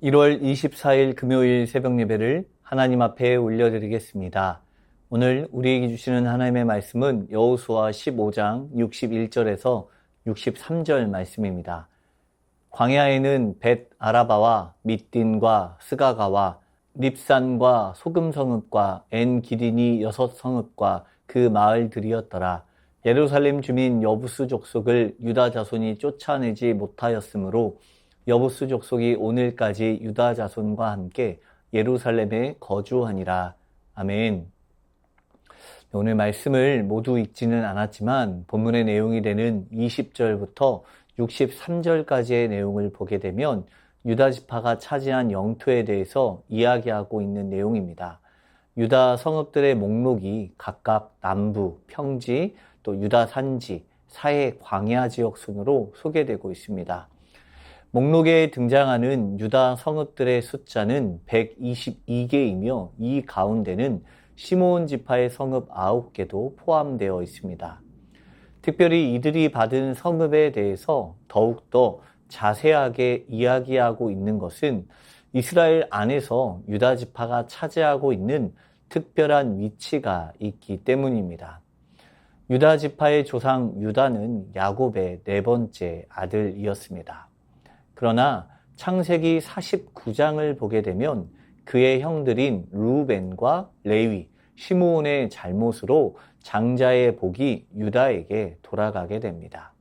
1월 24일 금요일 새벽 예배를 하나님 앞에 올려드리겠습니다. 오늘 우리에게 주시는 하나님의 말씀은 여호수아 15장 61절에서 63절 말씀입니다. 광야에는 벳 아라바와 밑딘과 스가가와 립산과 소금성읍과 엔기디니 6성읍과 그 마을들이었더라. 예루살렘 주민 여부수 족속을 유다 자손이 쫓아내지 못하였으므로 여부수 족속이 오늘까지 유다 자손과 함께 예루살렘에 거주하니라. 아멘. 오늘 말씀을 모두 읽지는 않았지만 본문의 내용이 되는 20절부터 63절까지의 내용을 보게 되면 유다 지파가 차지한 영토에 대해서 이야기하고 있는 내용입니다. 유다 성읍들의 목록이 각각 남부, 평지, 또 유다 산지, 사해 광야 지역 순으로 소개되고 있습니다. 목록에 등장하는 유다 성읍들의 숫자는 122개이며 이 가운데는 시므온 지파의 성읍 9개도 포함되어 있습니다. 특별히 이들이 받은 성읍에 대해서 더욱더 자세하게 이야기하고 있는 것은 이스라엘 안에서 유다 지파가 차지하고 있는 특별한 위치가 있기 때문입니다. 유다 지파의 조상 유다는 야곱의 4번째 아들이었습니다. 그러나 창세기 49장을 보게 되면 그의 형들인 루벤과 레위, 시므온의 잘못으로 장자의 복이 유다에게 돌아가게 됩니다.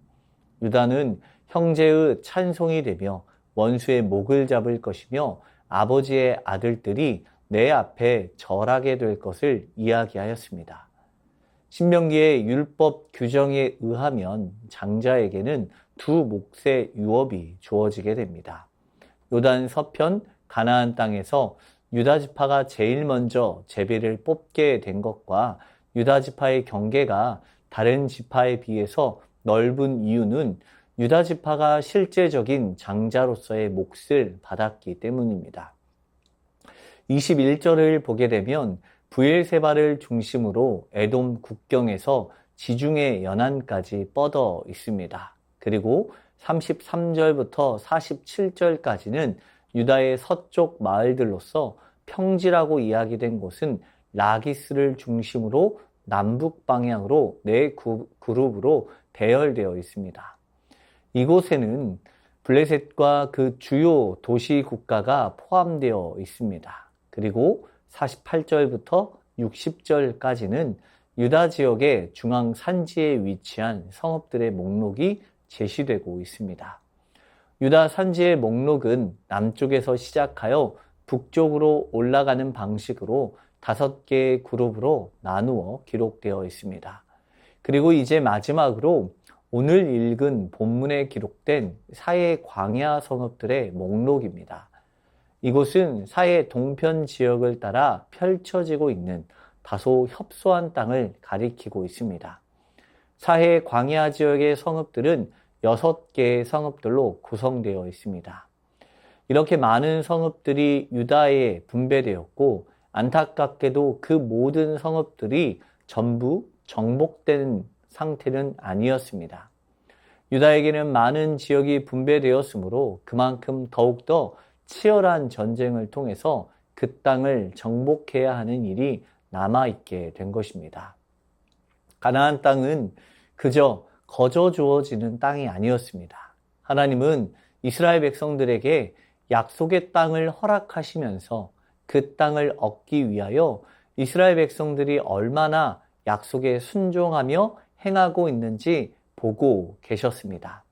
유다는 형제의 찬송이 되며 원수의 목을 잡을 것이며 아버지의 아들들이 내 앞에 절하게 될 것을 이야기하였습니다. 신명기의 율법 규정에 의하면 장자에게는 2 몫의 유업이 주어지게 됩니다. 요단 서편 가나안 땅에서 유다 지파가 제일 먼저 제비를 뽑게 된 것과 유다 지파의 경계가 다른 지파에 비해서 넓은 이유는 유다 지파가 실제적인 장자로서의 몫을 받았기 때문입니다. 21절을 보게 되면 브엘세바를 중심으로 에돔 국경에서 지중해 연안까지 뻗어 있습니다. 그리고 33절부터 47절까지는 유다의 서쪽 마을들로서 평지라고 이야기된 곳은 라기스를 중심으로 남북 방향으로 4그룹으로 대열되어 있습니다. 이곳에는 블레셋과 그 주요 도시 국가가 포함되어 있습니다. 그리고 48절부터 60절까지는 유다 지역의 중앙 산지에 위치한 성읍들의 목록이 제시되고 있습니다. 유다 산지의 목록은 남쪽에서 시작하여 북쪽으로 올라가는 방식으로 5개의 그룹으로 나누어 기록되어 있습니다. 그리고 이제 마지막으로 오늘 읽은 본문에 기록된 사해 광야 성읍들의 목록입니다. 이곳은 사해 동편 지역을 따라 펼쳐지고 있는 다소 협소한 땅을 가리키고 있습니다. 사해 광야 지역의 성읍들은 6개의 성읍들로 구성되어 있습니다. 이렇게 많은 성읍들이 유다에 분배되었고 안타깝게도 그 모든 성읍들이 전부 정복된 상태는 아니었습니다. 유다에게는 많은 지역이 분배되었으므로 그만큼 더욱더 치열한 전쟁을 통해서 그 땅을 정복해야 하는 일이 남아있게 된 것입니다. 가나안 땅은 그저 거저 주어지는 땅이 아니었습니다. 하나님은 이스라엘 백성들에게 약속의 땅을 허락하시면서 그 땅을 얻기 위하여 이스라엘 백성들이 얼마나 약속에 순종하며 행하고 있는지 보고 계셨습니다.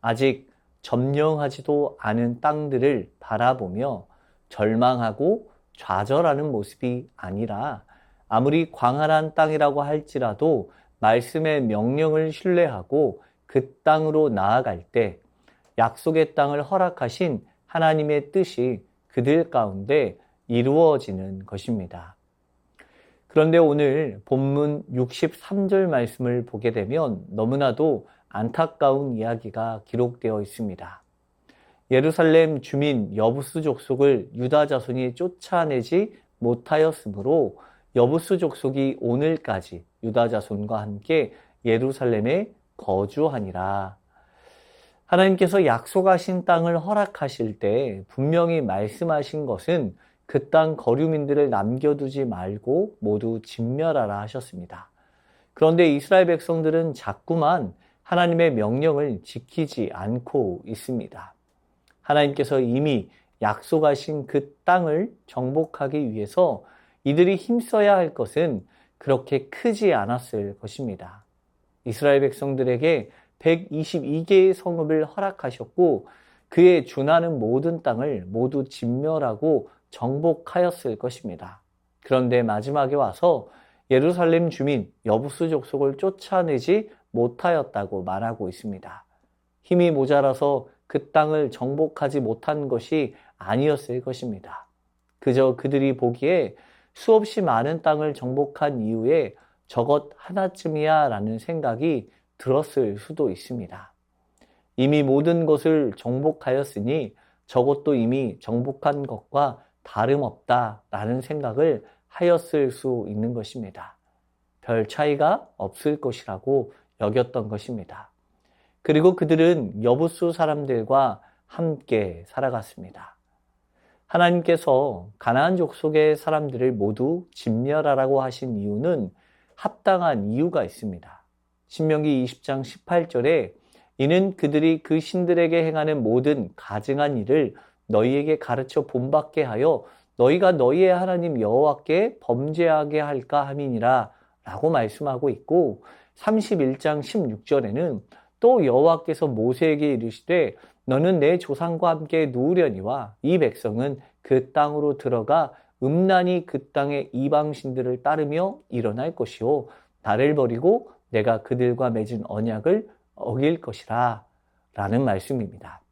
아직 점령하지도 않은 땅들을 바라보며 절망하고 좌절하는 모습이 아니라 아무리 광활한 땅이라고 할지라도 말씀의 명령을 신뢰하고 그 땅으로 나아갈 때 약속의 땅을 허락하신 하나님의 뜻이 그들 가운데 이루어지는 것입니다. 그런데 오늘 본문 63절 말씀을 보게 되면 너무나도 안타까운 이야기가 기록되어 있습니다. 예루살렘 주민 여부수 족속을 유다 자손이 쫓아내지 못하였으므로 여부수 족속이 오늘까지 유다 자손과 함께 예루살렘에 거주하니라. 하나님께서 약속하신 땅을 허락하실 때 분명히 말씀하신 것은 그 땅 거류민들을 남겨두지 말고 모두 진멸하라 하셨습니다. 그런데 이스라엘 백성들은 자꾸만 하나님의 명령을 지키지 않고 있습니다. 하나님께서 이미 약속하신 그 땅을 정복하기 위해서 이들이 힘써야 할 것은 그렇게 크지 않았을 것입니다. 이스라엘 백성들에게 122개의 성읍을 허락하셨고 그에 준하는 모든 땅을 모두 진멸하고 정복하였을 것입니다. 그런데 마지막에 와서 예루살렘 주민 여부수 족속을 쫓아내지 못하였다고 말하고 있습니다. 힘이 모자라서 그 땅을 정복하지 못한 것이 아니었을 것입니다. 그저 그들이 보기에 수없이 많은 땅을 정복한 이후에 저것 하나쯤이야 라는 생각이 들었을 수도 있습니다. 이미 모든 것을 정복하였으니 저것도 이미 정복한 것과 다름없다 라는 생각을 하였을 수 있는 것입니다. 별 차이가 없을 것이라고 여겼던 것입니다. 그리고 그들은 여부수 사람들과 함께 살아갔습니다. 하나님께서 가나안 족속의 사람들을 모두 진멸하라고 하신 이유는 합당한 이유가 있습니다. 신명기 20장 18절에 이는 그들이 그 신들에게 행하는 모든 가증한 일을 너희에게 가르쳐 본받게 하여 너희가 너희의 하나님 여호와께 범죄하게 할까 함이니라 라고 말씀하고 있고 31장 16절에는 또 여호와께서 모세에게 이르시되 너는 내 조상과 함께 누우려니와 이 백성은 그 땅으로 들어가 음란히 그 땅의 이방신들을 따르며 일어날 것이요 나를 버리고 내가 그들과 맺은 언약을 어길 것이라 라는 말씀입니다.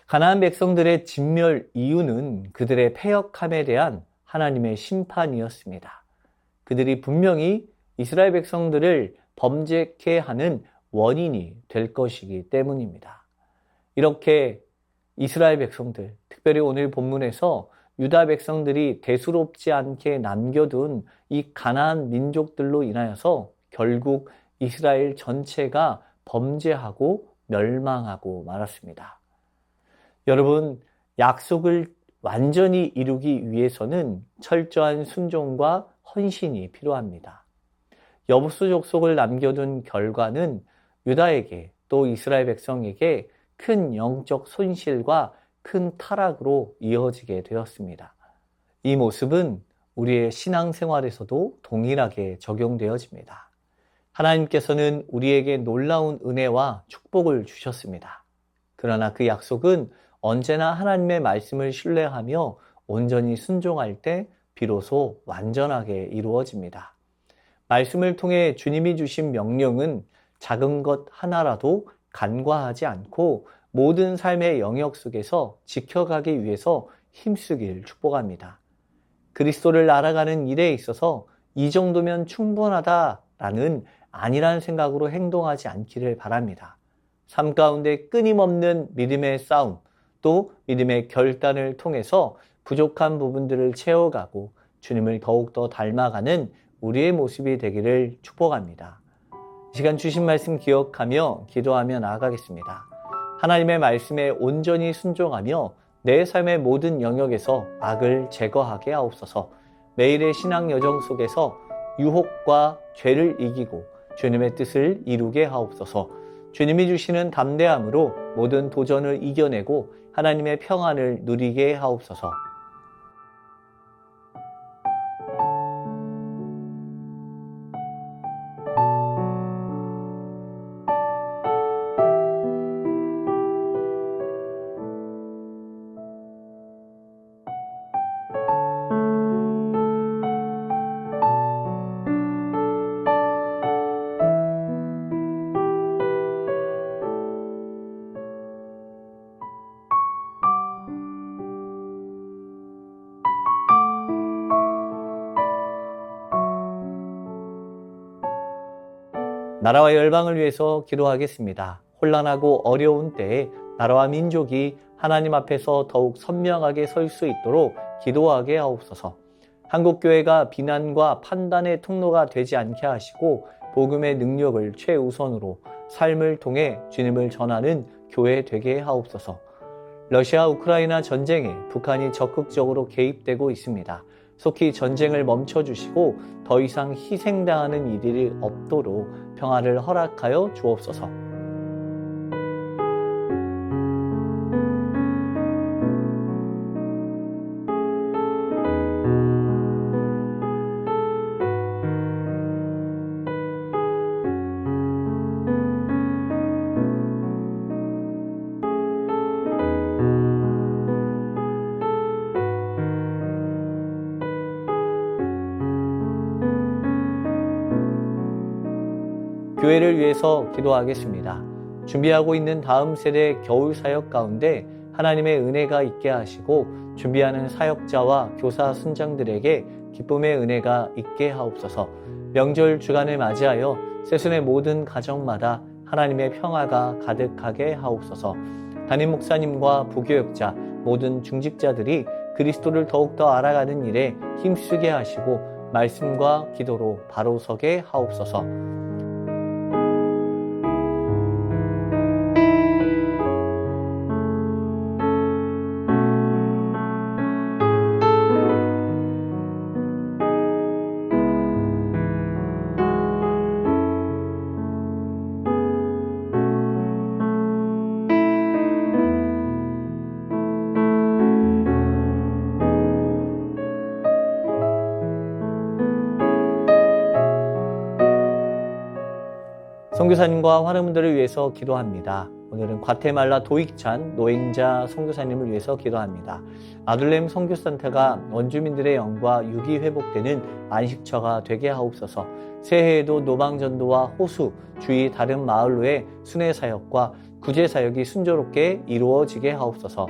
가나안 백성들의 진멸 이유는 그들의 패역함에 대한 하나님의 심판이었습니다. 그들이 분명히 이스라엘 백성들을 범죄케 하는 원인이 될 것이기 때문입니다. 이렇게 이스라엘 백성들, 특별히 오늘 본문에서 유다 백성들이 대수롭지 않게 남겨둔 이 가나안 민족들로 인하여서 결국 이스라엘 전체가 범죄하고 멸망하고 말았습니다. 여러분, 약속을 완전히 이루기 위해서는 철저한 순종과 헌신이 필요합니다. 여부수 족속을 남겨둔 결과는 유다에게 또 이스라엘 백성에게 큰 영적 손실과 큰 타락으로 이어지게 되었습니다. 이 모습은 우리의 신앙생활에서도 동일하게 적용되어집니다. 하나님께서는 우리에게 놀라운 은혜와 축복을 주셨습니다. 그러나 그 약속은 언제나 하나님의 말씀을 신뢰하며 온전히 순종할 때 비로소 완전하게 이루어집니다. 말씀을 통해 주님이 주신 명령은 작은 것 하나라도 간과하지 않고 모든 삶의 영역 속에서 지켜가기 위해서 힘쓰길 축복합니다. 그리스도를 알아가는 일에 있어서 이 정도면 충분하다라는 아니란 생각으로 행동하지 않기를 바랍니다. 삶 가운데 끊임없는 믿음의 싸움, 또 믿음의 결단을 통해서 부족한 부분들을 채워가고 주님을 더욱더 닮아가는 우리의 모습이 되기를 축복합니다. 이 시간 주신 말씀 기억하며 기도하며 나아가겠습니다. 하나님의 말씀에 온전히 순종하며 내 삶의 모든 영역에서 악을 제거하게 하옵소서. 매일의 신앙 여정 속에서 유혹과 죄를 이기고 주님의 뜻을 이루게 하옵소서. 주님이 주시는 담대함으로 모든 도전을 이겨내고 하나님의 평안을 누리게 하옵소서. 나라와 열방을 위해서 기도하겠습니다. 혼란하고 어려운 때에 나라와 민족이 하나님 앞에서 더욱 선명하게 설 수 있도록 기도하게 하옵소서. 한국교회가 비난과 판단의 통로가 되지 않게 하시고 복음의 능력을 최우선으로 삶을 통해 주님을 전하는 교회 되게 하옵소서. 러시아 우크라이나 전쟁에 북한이 적극적으로 개입되고 있습니다. 속히 전쟁을 멈춰주시고 더 이상 희생당하는 일이 없도록 평화를 허락하여 주옵소서. 교회를 위해서 기도하겠습니다. 준비하고 있는 다음 세대 겨울 사역 가운데 하나님의 은혜가 있게 하시고 준비하는 사역자와 교사 순장들에게 기쁨의 은혜가 있게 하옵소서. 명절 주간을 맞이하여 새순의 모든 가정마다 하나님의 평화가 가득하게 하옵소서. 담임 목사님과 부교역자 모든 중직자들이 그리스도를 더욱더 알아가는 일에 힘쓰게 하시고 말씀과 기도로 바로 서게 하옵소서. 선교사님과 환우분들을 위해서 기도합니다. 오늘은 과테말라 도익찬 노행자 선교사님을 위해서 기도합니다. 아둘렘 선교센터가 원주민들의 영과 육이 회복되는 안식처가 되게 하옵소서. 새해에도 노방전도와 호수, 주위 다른 마을로의 순회사역과 구제사역이 순조롭게 이루어지게 하옵소서.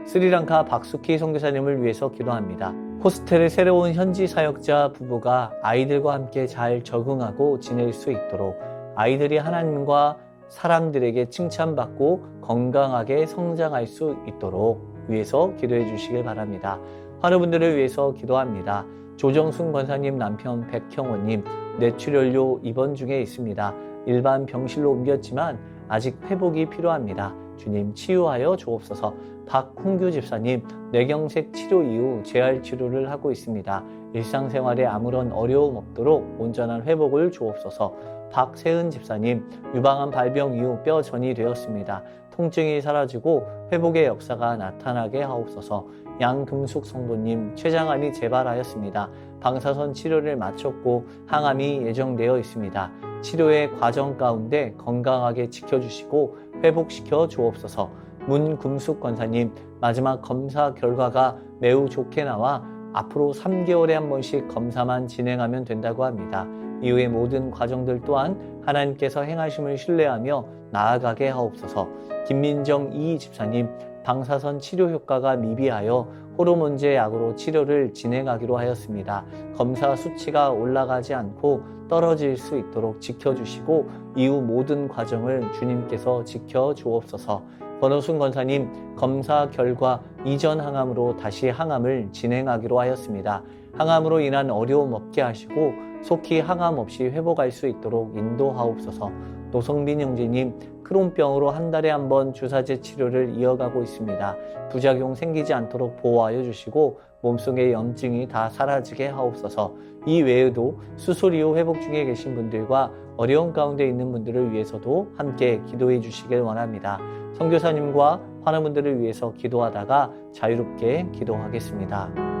스리랑카 박수키 선교사님을 위해서 기도합니다. 호스텔의 새로운 현지 사역자 부부가 아이들과 함께 잘 적응하고 지낼 수 있도록 아이들이 하나님과 사람들에게 칭찬받고 건강하게 성장할 수 있도록 위해서 기도해 주시길 바랍니다. 환우분들을 위해서 기도합니다. 조정순 권사님 남편 백형원님 뇌출혈로 입원 중에 있습니다. 일반 병실로 옮겼지만 아직 회복이 필요합니다. 주님 치유하여 주옵소서. 박홍규 집사님 뇌경색 치료 이후 재활 치료를 하고 있습니다. 일상생활에 아무런 어려움 없도록 온전한 회복을 주옵소서. 박세은 집사님 유방암 발병 이후 뼈전이 되었습니다. 통증이 사라지고 회복의 역사가 나타나게 하옵소서. 양금숙 성도님 췌장암이 재발하였습니다. 방사선 치료를 마쳤고 항암이 예정되어 있습니다. 치료의 과정 가운데 건강하게 지켜주시고 회복시켜 주옵소서. 문금숙 권사님 마지막 검사 결과가 매우 좋게 나와 앞으로 3개월에 한 번씩 검사만 진행하면 된다고 합니다. 이후의 모든 과정들 또한 하나님께서 행하심을 신뢰하며 나아가게 하옵소서. 김민정 이 집사님 방사선 치료 효과가 미비하여 호르몬제 약으로 치료를 진행하기로 하였습니다. 검사 수치가 올라가지 않고 떨어질 수 있도록 지켜주시고 이후 모든 과정을 주님께서 지켜주옵소서. 권호순 권사님 검사 결과 이전 항암으로 다시 항암을 진행하기로 하였습니다. 항암으로 인한 어려움 없게 하시고 속히 항암 없이 회복할 수 있도록 인도하옵소서. 노성빈 형제님 크론병으로 한 달에 한 번 주사제 치료를 이어가고 있습니다. 부작용 생기지 않도록 보호하여 주시고 몸속의 염증이 다 사라지게 하옵소서. 이 외에도 수술 이후 회복 중에 계신 분들과 어려운 가운데 있는 분들을 위해서도 함께 기도해 주시길 원합니다. 선교사님과 환우분들을 위해서 기도하다가 자유롭게 기도하겠습니다.